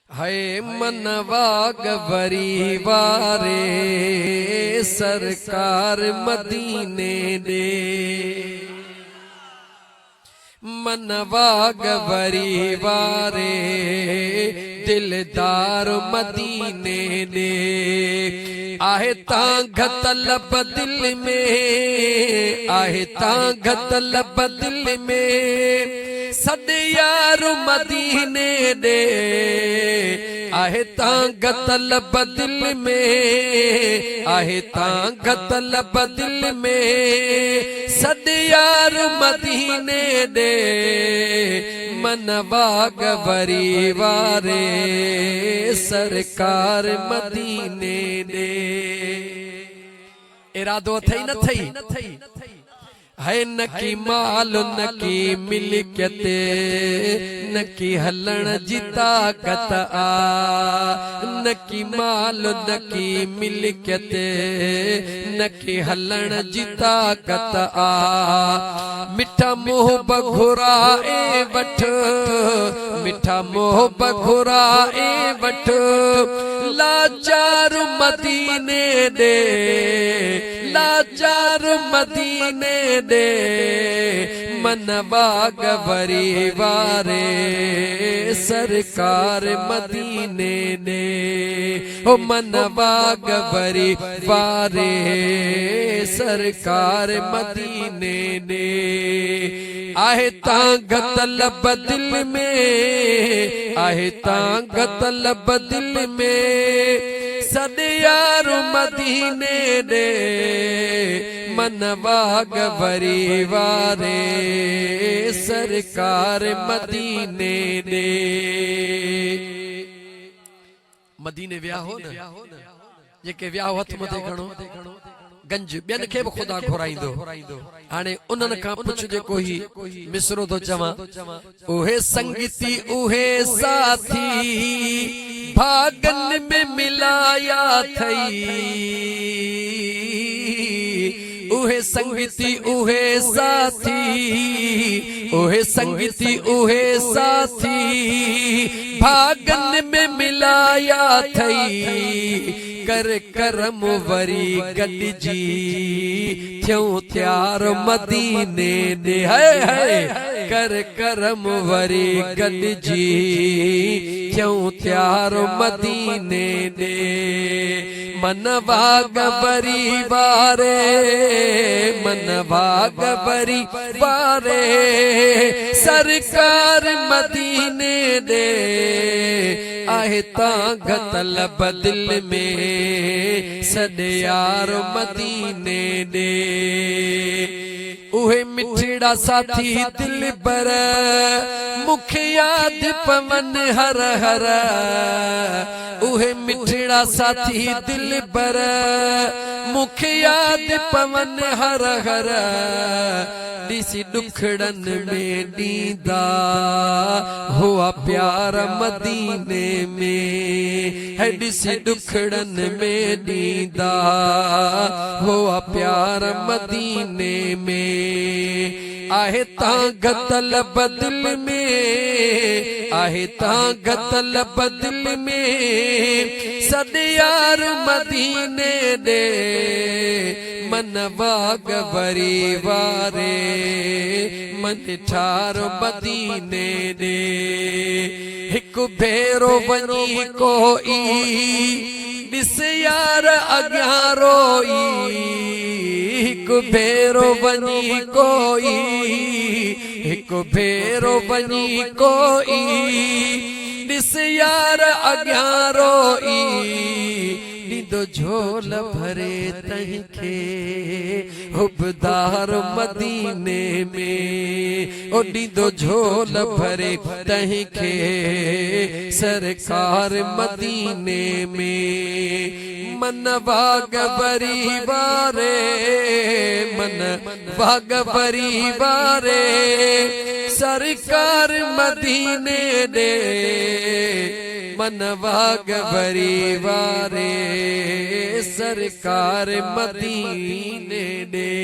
है मनवा गवरी वारे सरकार मदीने दे। मनवा गवरी वारे दिलदार मदीने दे। आहे तां तलब दिल में, आहे तां तलब दिल में सद यार मदीने दे। आहे तां तलब दिल में, आहे तां तलब दिल में सद यार मदीने दे। मनवा गवरी वारे सरकार मदीने दे। इरादो थई न थई है न की माल न की मिल्कियत न की हलण जी ताकत आ। न की माल न की मिल्कियत न की हलण जी ताकत आ। मिठा मोह बघुराए वठ, मिठा मोह बघुराए वठ लाचार मदीने दे। लाचार मदीने दे। मनवा गवरी वारे सरकार मदीने दे। ओ मनवा गवरी वारे सरकार मदीने दे। आहे तां तलब दिल में, आहे तां तलब दिल में सद यार मदीने दे। मनवा गवरी वारे सरकार मदीने दे। मदीने विया हो न जेके विया हथ मथे खणो गंज बेन के भी खुदा घुराइंदो। हाणे उन्हनि खां पुछजे कोई मिसरो तो चवा उहे संगीती उहे साथी भागन में मिलाया थई। उहे संगीती उहे साथी, उहे संगीती उहे साथी भागन में मिलाया थई। कर करम वरी गॾिजी थियूं त्यार मदीने दे। है कर करम वरी गॾिजी थियूं त्यार मदीने दे। मनवा गवरी वारे, मनवा गवरी वारे सरकार मदीने दे। आहे तां तलब दिल में सद यार मदीने दे। उहे मिठड़ा साथी दिल बर मुखे याद पवन हर हर। उहे मिठड़ा साथी दिल बर मुखे याद पवन हर हर। ॾिसी ॾुखड़न में ॾींदा हुआ प्यार मदीने में। है ॾिसी ॾुखड़न में ॾींदा हुआ प्यार मदीने में। आहे तां तलब दिल में, आहे तां तलब दिल में सद यार मदीने दे। मनवा गवरी वारे मन ठार मदीने दे। हिकु भेरो वञी कोई ॾिस यार अॻियां रोई। हिकु भेरो वञी कोई, हिकु भेरो वञी कोई ॾिस यार अॻियां रोई। ॾींदो झोल भरे तंहिंखे हुबदार मदीने में। ओ ॾींदो झोल भरे तंहिंखे सरकार मदीने में। मनवा गवरी वारे, मनवा गवरी वारे सरकार मदीने दे। मनवा गवरी वारे सरकार मदीने दे।